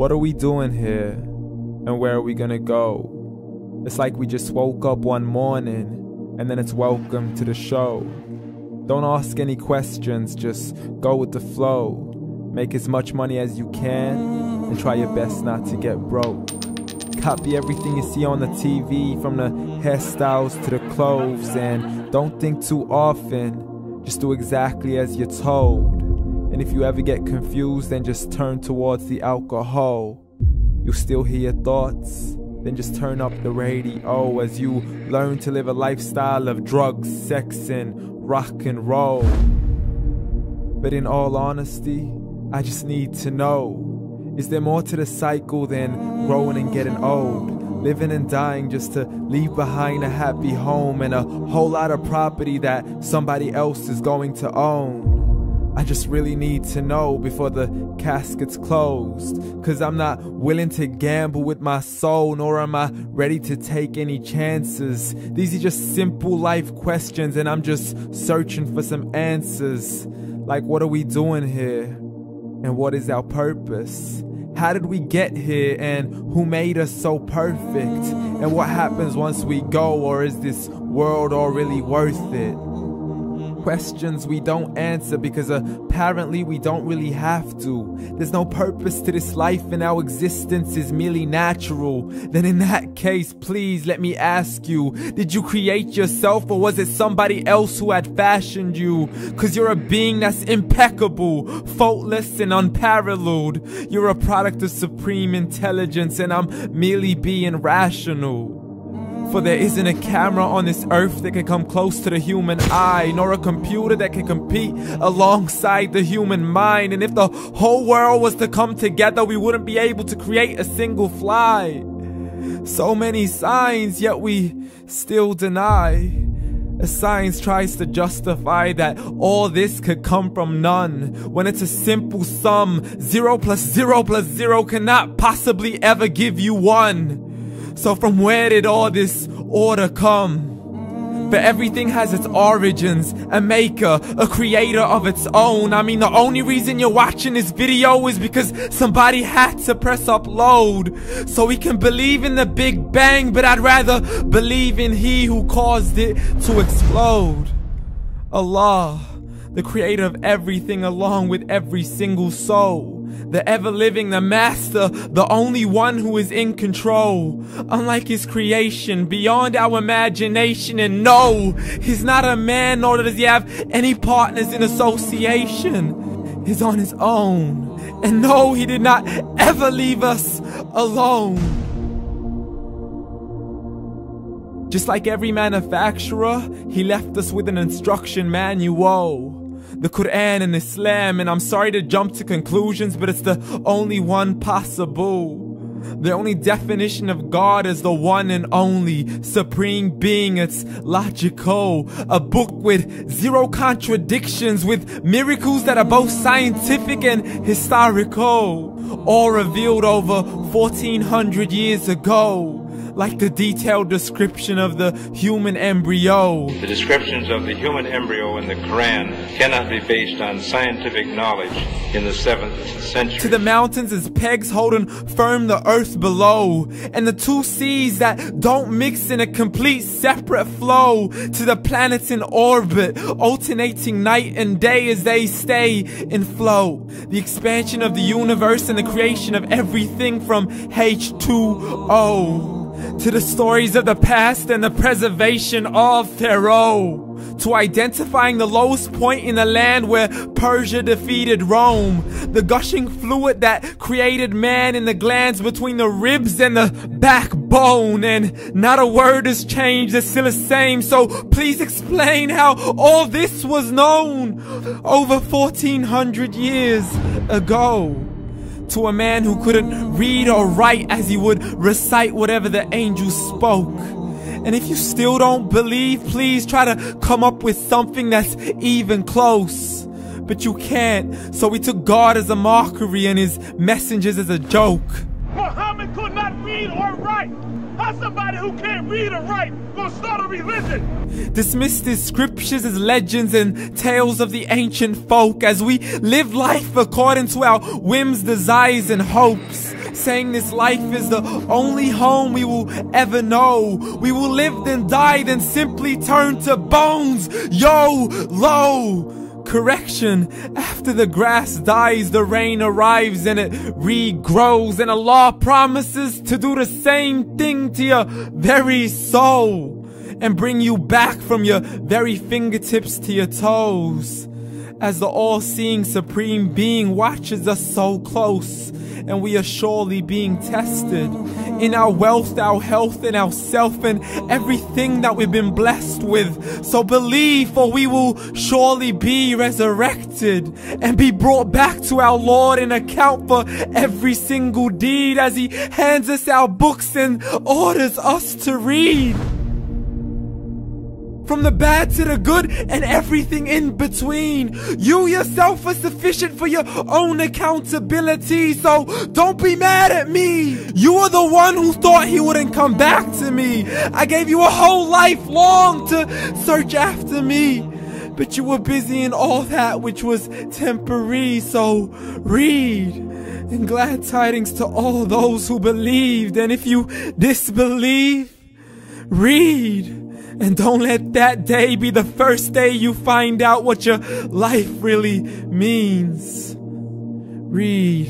What are we doing here? And where are we gonna go? It's like we just woke up one morning, and then it's welcome to the show. Don't ask any questions, just go with the flow. Make as much money as you can, and try your best not to get broke. Copy everything you see on the TV, from the hairstyles to the clothes, and don't think too often, just do exactly as you're told. And if you ever get confused, then just turn towards the alcohol. You'll still hear your thoughts, then just turn up the radio as you learn to live a lifestyle of drugs, sex, and rock and roll. But in all honesty, I just need to know, is there more to the cycle than growing and getting old? Living and dying just to leave behind a happy home and a whole lot of property that somebody else is going to own. I just really need to know before the casket's closed, 'cause I'm not willing to gamble with my soul, nor am I ready to take any chances. These are just simple life questions, and I'm just searching for some answers. Like, what are we doing here? And what is our purpose? How did we get here, and who made us so perfect? And what happens once we go, or is this world all really worth it? Questions we don't answer because apparently we don't really have to. There's no purpose to this life and our existence is merely natural. Then in that case, please let me ask you, did you create yourself, or was it somebody else who had fashioned you? 'Cause you're a being that's impeccable, faultless and unparalleled. You're a product of supreme intelligence, and I'm merely being rational. For there isn't a camera on this earth that can come close to the human eye, nor a computer that can compete alongside the human mind. And if the whole world was to come together, we wouldn't be able to create a single fly. So many signs, yet we still deny. As science tries to justify that all this could come from none, when it's a simple sum. 0 plus 0 plus 0 cannot possibly ever give you 1. So from where did all this order come? But everything has its origins, a maker, a creator of its own. I mean, the only reason you're watching this video is because somebody had to press upload. So we can believe in the Big Bang, but I'd rather believe in He who caused it to explode. Allah, the creator of everything along with every single soul. The ever-living, the master, the only one who is in control. Unlike his creation, beyond our imagination. And no, he's not a man, nor does he have any partners in association. He's on his own. And no, he did not ever leave us alone. Just like every manufacturer, he left us with an instruction manual. The Quran and Islam, and I'm sorry to jump to conclusions, but it's the only one possible. The only definition of God is the one and only supreme being. It's logical, a book with 0 contradictions, with miracles that are both scientific and historical, all revealed over 1400 years ago. Like the detailed description of the human embryo. The descriptions of the human embryo in the Quran cannot be based on scientific knowledge in the 7th century. To the mountains as pegs holding firm the earth below, and the 2 seas that don't mix in a complete separate flow. To the planets in orbit, alternating night and day as they stay in flow. The expansion of the universe and the creation of everything from H2O. To the stories of the past and the preservation of Pharaoh. To identifying the lowest point in the land where Persia defeated Rome. The gushing fluid that created man in the glands between the ribs and the backbone. And not a word has changed, it's still the same. So please explain how all this was known over 1400 years ago. To a man who couldn't read or write, as he would recite whatever the angels spoke. And if you still don't believe, please try to come up with something that's even close. But you can't, so we took God as a mockery and his messengers as a joke. Muhammad could not read or write. How's somebody who can't read or write gonna start a religion? Dismissed his scriptures as legends and tales of the ancient folk, as we live life according to our whims, desires, and hopes. saying this life is the only home we will ever know. We will live then die, then simply turn to bones. YOLO! Correction, after the grass dies, the rain arrives and it regrows, and Allah promises to do the same thing to your very soul and bring you back from your very fingertips to your toes, as the all-seeing supreme being watches us so close, and we are surely being tested in our wealth, our health, and our self, and everything that we've been blessed with. So believe, for we will surely be resurrected and be brought back to our Lord and account for every single deed, as He hands us our books and orders us to read. From the bad to the good and everything in between. You yourself are sufficient for your own accountability, so don't be mad at me. You are the one who thought He wouldn't come back to me. I gave you a whole life long to search after me, but you were busy in all that which was temporary. So read, and glad tidings to all those who believed. And if you disbelieve, read. And don't let that day be the first day you find out what your life really means. Read.